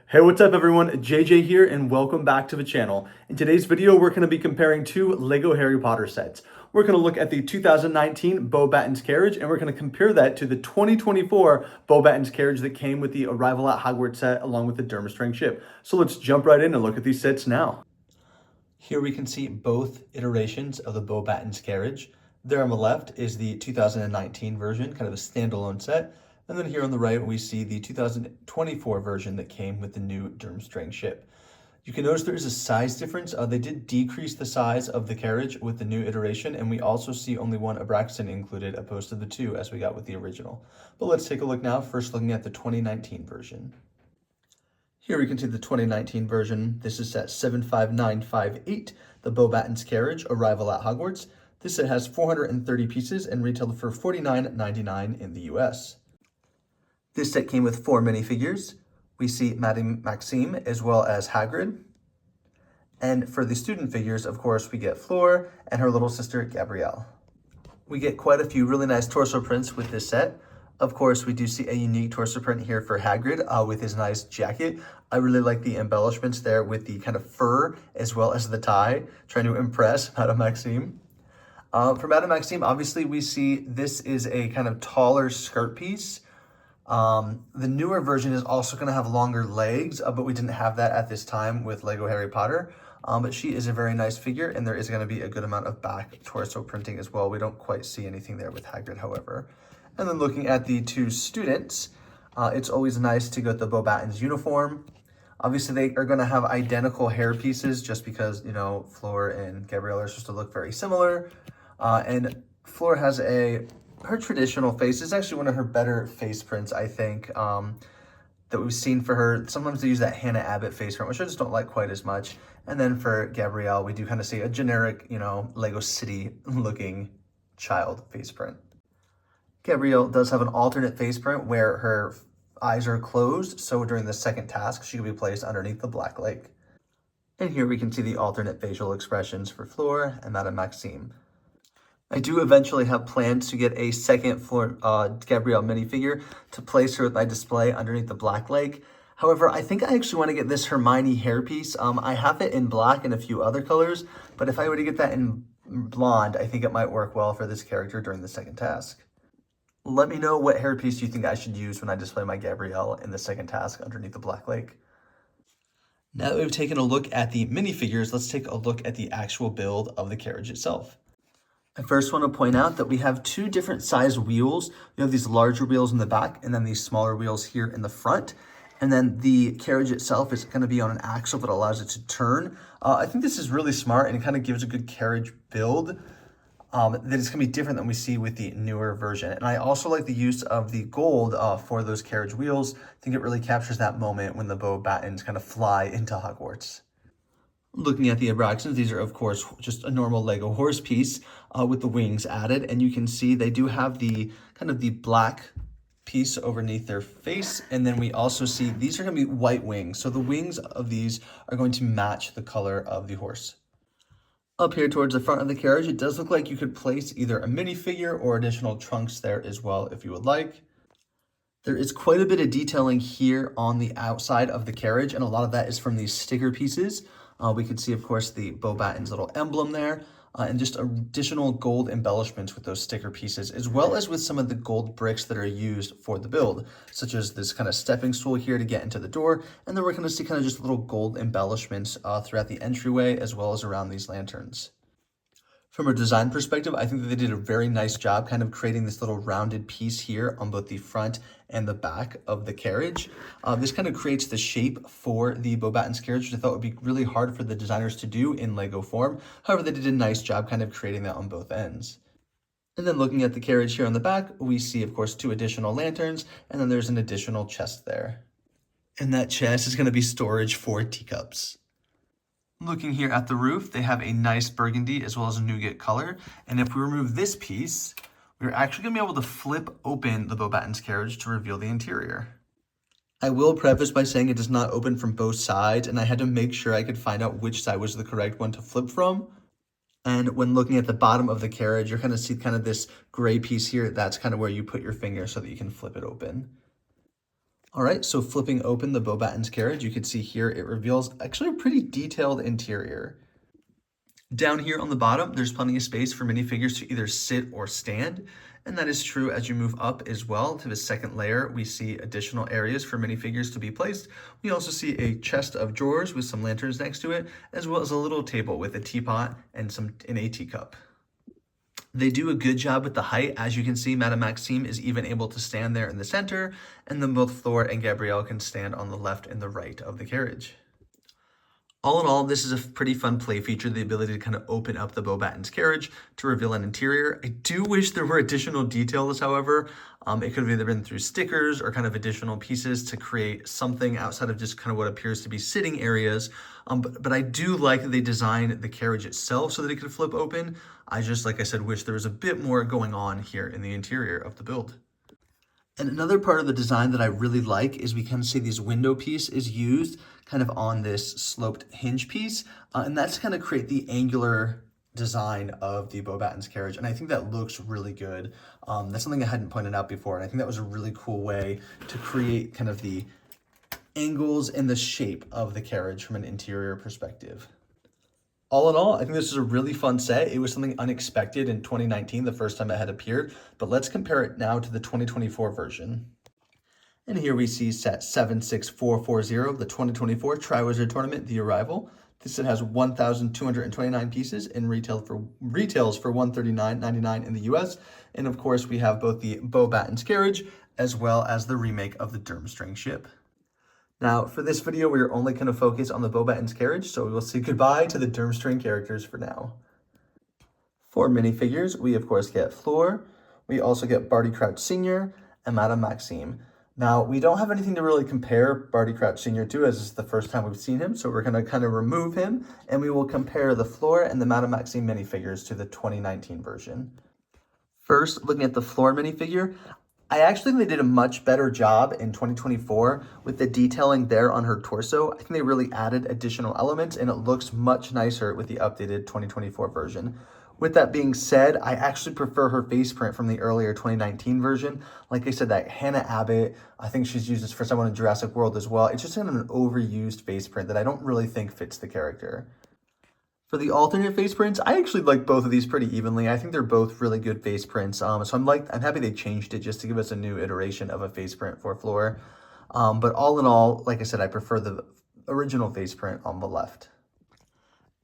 Hey, what's up everyone? JJ here and welcome back to the channel. In today's video, we're going to be comparing two LEGO Harry Potter sets. We're going to look at the 2019 Beauxbatons Carriage and we're going to compare that to the 2024 Beauxbatons Carriage that came with the Arrival at Hogwarts set along with the Durmstrang ship. So let's jump right in and look at these sets now. Here we can see both iterations of the Beauxbatons Carriage. There on the left is the 2019 version, kind of a standalone set. And then here on the right, we see the 2024 version that came with the new Durmstrang ship. You can notice there is a size difference. They did decrease the size of the carriage with the new iteration, and we also see only one Abraxan included opposed to the two as we got with the original. But let's take a look now, first looking at the 2019 version. Here we can see the 2019 version. This is set 75958, the Beauxbatons Carriage, Arrival at Hogwarts. This set has 430 pieces and retailed for $49.99 in the US. This set came with 4 minifigures. We see Madame Maxime as well as Hagrid. And for the student figures, of course, we get Fleur and her little sister, Gabrielle. We get quite a few really nice torso prints with this set. Of course, we do see a unique torso print here for Hagrid with his nice jacket. I really like the embellishments there with the kind of fur as well as the tie, trying to impress Madame Maxime. For Madame Maxime, obviously, we see this is a kind of taller skirt piece. The newer version is also going to have longer legs, but we didn't have that at this time with LEGO Harry Potter. But she is a very nice figure, and there is going to be a good amount of back torso printing as well. We don't quite see anything there with Hagrid, however. And then looking at the two students, it's always nice to get the Beauxbatons uniform. Obviously, they are going to have identical hair pieces just because, you know, Fleur and Gabrielle are supposed to look very similar. And Fleur has her traditional face. Is actually one of her better face prints, I think, that we've seen for her. Sometimes they use that Hannah Abbott face print, which I just don't like quite as much. And then for Gabrielle, we do kind of see a generic, you know, Lego City looking child face print. Gabrielle does have an alternate face print where her eyes are closed, so during the second task, she will be placed underneath the Black Lake. And here we can see the alternate facial expressions for Fleur and Madame Maxime. I do eventually have plans to get a second Gabrielle minifigure to place her with my display underneath the Black Lake. However, I think I actually want to get this Hermione hairpiece. I have it in black and a few other colors, but if I were to get that in blonde, I think it might work well for this character during the second task. Let me know what hairpiece you think I should use when I display my Gabrielle in the second task underneath the Black Lake. Now that we've taken a look at the minifigures, let's take a look at the actual build of the carriage itself. I first want to point out that we have two different size wheels. We have these larger wheels in the back and then these smaller wheels here in the front. And then the carriage itself is going to be on an axle that allows it to turn. I think this is really smart and it kind of gives a good carriage build that is going to be different than we see with the newer version. And I also like the use of the gold for those carriage wheels. I think it really captures that moment when the Beauxbatons kind of fly into Hogwarts. Looking at the Abraxans, these are of course just a normal Lego horse piece with the wings added, and you can see they do have the kind of the black piece underneath their face, and then we also see these are going to be white wings, so the wings of these are going to match the color of the horse. Up here towards the front of the carriage, it does look like you could place either a minifigure or additional trunks there as well if you would like. There is quite a bit of detailing here on the outside of the carriage, and a lot of that is from these sticker pieces. We can see, of course, the Beauxbatons little emblem there, and just additional gold embellishments with those sticker pieces, as well as with some of the gold bricks that are used for the build, such as this kind of stepping stool here to get into the door, and then we're going to see kind of just little gold embellishments throughout the entryway, as well as around these lanterns. From a design perspective, I think that they did a very nice job kind of creating this little rounded piece here on both the front and the back of the carriage. This kind of creates the shape for the Beauxbatons carriage, which I thought would be really hard for the designers to do in Lego form. However, they did a nice job kind of creating that on both ends. And then looking at the carriage here on the back, we see, of course, 2 additional lanterns, and then there's an additional chest there. And that chest is going to be storage for teacups. Looking here at the roof, they have a nice burgundy as well as a nougat color. And if we remove this piece, we're actually going to be able to flip open the Beauxbatons carriage to reveal the interior. I will preface by saying it does not open from both sides, and I had to make sure I could find out which side was the correct one to flip from. And when looking at the bottom of the carriage, you're going to see kind of this gray piece here. That's kind of where you put your finger so that you can flip it open. All right, so flipping open the Beauxbatons Carriage, you can see here it reveals actually a pretty detailed interior. Down here on the bottom, there's plenty of space for minifigures to either sit or stand, and that is true as you move up as well. To the second layer, we see additional areas for minifigures to be placed. We also see a chest of drawers with some lanterns next to it, as well as a little table with a teapot and a teacup. They do a good job with the height. As you can see, Madame Maxime is even able to stand there in the center, and then both Fleur and Gabrielle can stand on the left and the right of the carriage. All in all, this is a pretty fun play feature, the ability to kind of open up the Beauxbatons Carriage to reveal an interior. I do wish there were additional details, however. It could have either been through stickers or kind of additional pieces to create something outside of just kind of what appears to be sitting areas. But I do like that they designed the carriage itself so that it could flip open. I just, like I said, wish there was a bit more going on here in the interior of the build. And another part of the design that I really like is we kind of see these window piece is used kind of on this sloped hinge piece. And that's kind of create the angular design of the Beauxbatons Carriage. And I think that looks really good. That's something I hadn't pointed out before. And I think that was a really cool way to create kind of the angles and the shape of the carriage from an interior perspective. All in all, I think this is a really fun set. It was something unexpected in 2019, the first time it had appeared, but let's compare it now to the 2024 version. And here we see set 76440, the 2024 Triwizard Tournament, The Arrival. This set has 1,229 pieces and retails for $139.99 in the US. And of course, we have both the Beauxbatons Carriage as well as the remake of the Durmstrang ship. Now, for this video, we are only going to focus on the Beauxbatons Carriage, so we will say goodbye to the Durmstrang characters for now. For minifigures, we of course get Fleur, we also get Barty Crouch Sr., and Madame Maxime. Now, we don't have anything to really compare Barty Crouch Sr. to, as this is the first time we've seen him, so we're going to kind of remove him, and we will compare the Fleur and the Madame Maxime minifigures to the 2019 version. First, looking at the Fleur minifigure, I actually think they did a much better job in 2024 with the detailing there on her torso. I think they really added additional elements and it looks much nicer with the updated 2024 version. With that being said, I actually prefer her face print from the earlier 2019 version. Like I said, that Hannah Abbott, I think she's used this for someone in Jurassic World as well. It's just kind of an overused face print that I don't really think fits the character. For the alternate face prints, I actually like both of these pretty evenly. I think they're both really good face prints. So I'm happy they changed it just to give us a new iteration of a face print for Fleur. But all in all, like I said, I prefer the original face print on the left.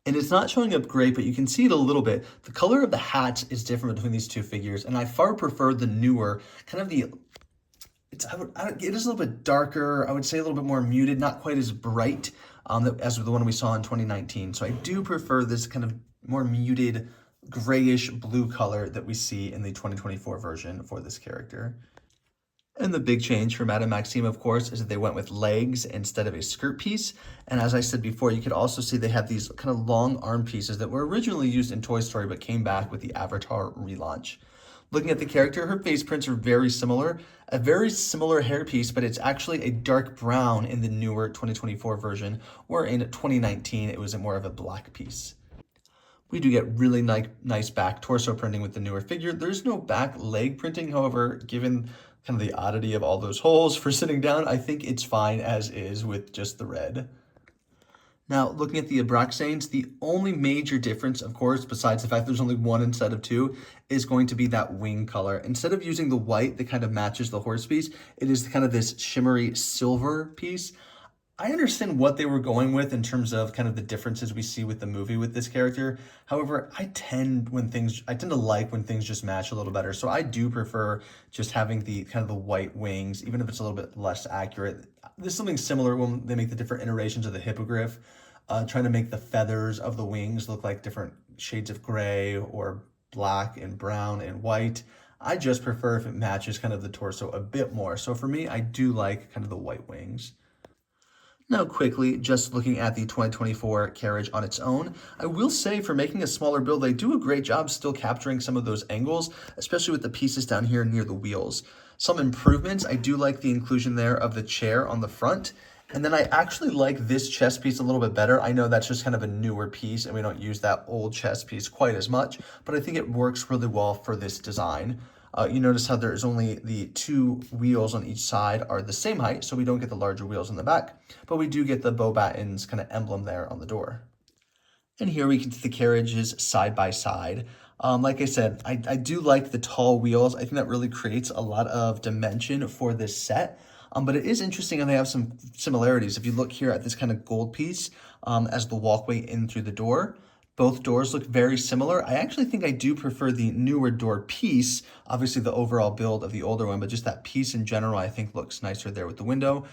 And it's not showing up great, but you can see it a little bit. The color of the hat is different between these two figures, and I far prefer the newer, kind of it is a little bit darker, I would say a little bit more muted, not quite as bright as the one we saw in 2019. So I do prefer this kind of more muted grayish blue color that we see in the 2024 version for this character. And the big change for Madame Maxime, of course, is that they went with legs instead of a skirt piece. And as I said before, you could also see they have these kind of long arm pieces that were originally used in Toy Story but came back with the Avatar relaunch. Looking at the character, her face prints are very similar. A very similar hairpiece, but it's actually a dark brown in the newer 2024 version, where in 2019 it was more of a black piece. We do get really nice back torso printing with the newer figure. There's no back leg printing, however, given kind of the oddity of all those holes for sitting down, I think it's fine as is with just the red. Now, looking at the Abraxanes, the only major difference, of course, besides the fact there's only one instead of two, is going to be that wing color. Instead of using the white that kind of matches the horse piece, it is kind of this shimmery silver piece. I understand what they were going with in terms of kind of the differences we see with the movie with this character. However, I tend to like when things just match a little better. So I do prefer just having the kind of the white wings, even if it's a little bit less accurate. There's something similar when they make the different iterations of the hippogriff, trying to make the feathers of the wings look like different shades of gray or black and brown and white. I just prefer if it matches kind of the torso a bit more. So for me, I do like kind of the white wings. Now quickly, just looking at the 2024 carriage on its own, I will say for making a smaller build, they do a great job still capturing some of those angles, especially with the pieces down here near the wheels. Some improvements, I do like the inclusion there of the chair on the front. And then I actually like this chest piece a little bit better. I know that's just kind of a newer piece and we don't use that old chest piece quite as much, but I think it works really well for this design. You notice how there's only the 2 wheels on each side are the same height, so we don't get the larger wheels in the back, but we do get the Beauxbatons kind of emblem there on the door. And here we can see the carriages side by side. Like I said, I do like the tall wheels. I think that really creates a lot of dimension for this set. But it is interesting and they have some similarities. If you look here at this kind of gold piece as the walkway in through the door, both doors look very similar. I actually think I do prefer the newer door piece, obviously the overall build of the older one, but just that piece in general I think looks nicer there with the window.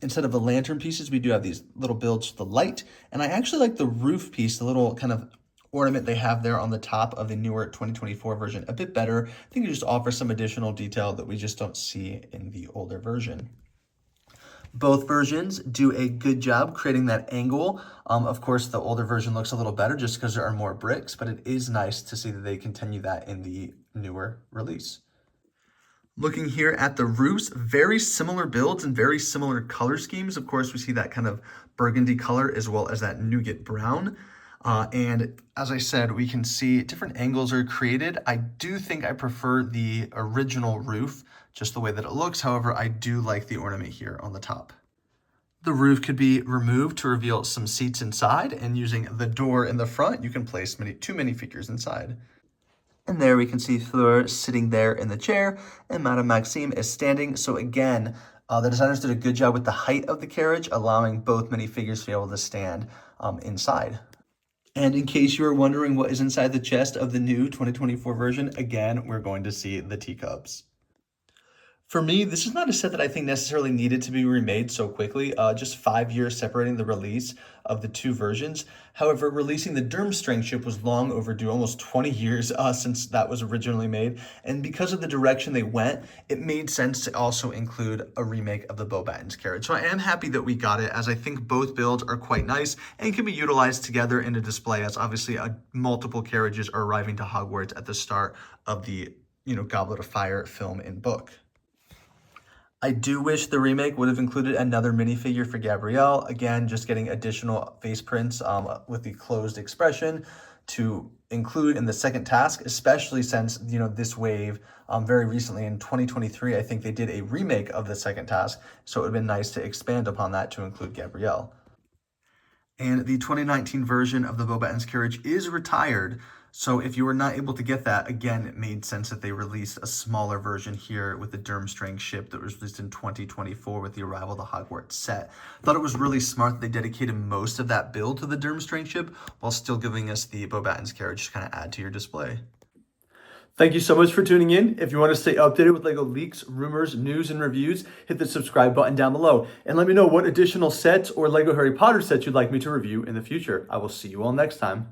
Instead of the lantern pieces, we do have these little builds for the light, and I actually like the roof piece, the little kind of ornament they have there on the top of the newer 2024 version a bit better. I think it just offers some additional detail that we just don't see in the older version. Both versions do a good job creating that angle. Of course, the older version looks a little better just because there are more bricks, but it is nice to see that they continue that in the newer release. Looking here at the roofs, very similar builds and very similar color schemes. Of course, we see that kind of burgundy color as well as that nougat brown. And as I said, we can see different angles are created. I do think I prefer the original roof, just the way that it looks. However, I do like the ornament here on the top. The roof could be removed to reveal some seats inside, and using the door in the front, you can place two minifigures inside. And there we can see Fleur sitting there in the chair, and Madame Maxime is standing. So again, the designers did a good job with the height of the carriage, allowing both minifigures to be able to stand inside. And in case you were wondering what is inside the chest of the new 2024 version, again, we're going to see the teacups. For me, this is not a set that I think necessarily needed to be remade so quickly, just 5 years separating the release of the 2 versions. However, releasing the Durmstrang ship was long overdue, almost 20 years since that was originally made. And because of the direction they went, it made sense to also include a remake of the Beauxbatons Carriage. So I am happy that we got it, as I think both builds are quite nice and can be utilized together in a display, as obviously multiple carriages are arriving to Hogwarts at the start of the Goblet of Fire film and book. I do wish the remake would have included another minifigure for Gabrielle. Again, just getting additional face prints with the closed expression to include in the second task, especially since, this wave very recently in 2023, I think they did a remake of the second task. So it would have been nice to expand upon that to include Gabrielle. And the 2019 version of the Beauxbatons Carriage is retired. So if you were not able to get that, again, it made sense that they released a smaller version here with the Durmstrang ship that was released in 2024 with the arrival of the Hogwarts set. Thought it was really smart that they dedicated most of that build to the Durmstrang ship while still giving us the Beauxbatons Carriage to kind of add to your display. Thank you so much for tuning in. If you want to stay updated with LEGO leaks, rumors, news, and reviews, hit the subscribe button down below. And let me know what additional sets or LEGO Harry Potter sets you'd like me to review in the future. I will see you all next time.